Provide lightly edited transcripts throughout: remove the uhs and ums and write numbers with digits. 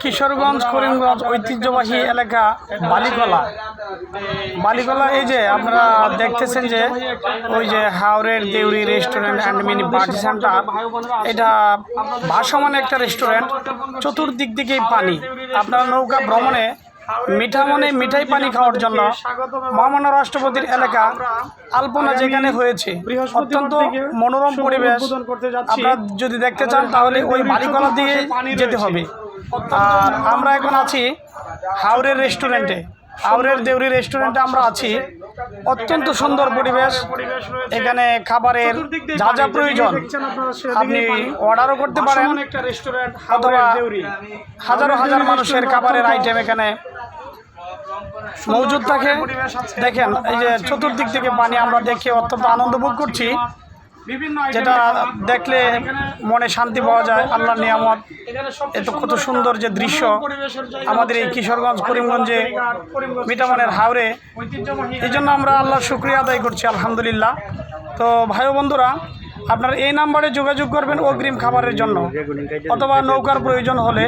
কিশোরগঞ্জ করিমগঞ্জ ঐতিহ্যবাহী এলাকা বালিকলা। বালিকলা এই যে আপনারা দেখতেছেন যে ওই যে হাওরের Deori restaurant and mini party centre, এটা ভাসমান একটা রেস্টুরেন্ট, চতুর্দিক দিকেই পানি। আপনারা নৌকা ভ্রমণে মিঠামনে মিঠাই পানি খাওয়ার জন্য মহামান্য রাষ্ট্রপতির এলাকা আলপনা যেখানে হয়েছে, অত্যন্ত মনোরম পরিবেশ। আপনারা যদি দেখতে চান তাহলে ওই বালিকলার দিকে যেতে হবে। আর আমরা এখন আছি হাওরের রেস্টুরেন্টে, হাওরের দেউরি রেস্টুরেন্টে আমরা আছি। অত্যন্ত সুন্দর পরিবেশ, এখানে খাবারের যা যা প্রয়োজন আপনি অর্ডারও করতে পারেন, অথবা হাজারো হাজার মানুষের খাবারের আইটেম এখানে মজুদ থাকে। দেখেন এই যে চতুর্দিক থেকে পানি, আমরা দেখে অত্যন্ত আনন্দ ভোগ করছি, যেটা দেখলে মনে শান্তি পাওয়া যায়। আল্লাহর নিয়ামত, এত কত সুন্দর যে দৃশ্য আমাদের এই কিশোরগঞ্জ করিমগঞ্জে মিঠামনের হাওরে। এই জন্য আমরা আল্লাহর শুকরিয়া আদায় করছি, আলহামদুলিল্লাহ। তো ভাই বন্ধুরা, আপনারা এই নাম্বারে যোগাযোগ করবেন অগ্রিম খাবারের জন্য, অথবা নৌকার প্রয়োজন হলে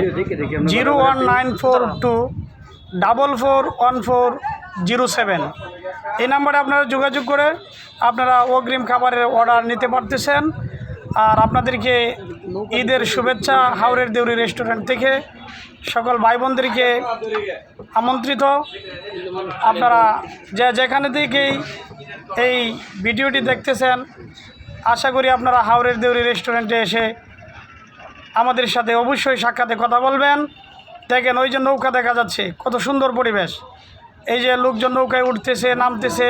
01942441407 এই নাম্বারে আপনারা যোগাযোগ করে আপনারা অগ্রিম খাবারের অর্ডার নিতে পারতেছেন। আর আপনাদেরকে ঈদের শুভেচ্ছা হাওরের দেউরি রেস্টুরেন্ট থেকে। সকল ভাই বোনদেরকে আমন্ত্রিত, আপনারা যেখানে থেকেই এই ভিডিওটি দেখতেছেন, আশা করি আপনারা হাওরের দেউরি রেস্টুরেন্টে এসে আমাদের সাথে অবশ্যই সাক্ষাতে কথা বলবেন। দেখেন ওই যে নৌকা দেখা যাচ্ছে, কত সুন্দর পরিবেশ। এই যে লোকজন নৌকায় উঠতেছে নামতেছে।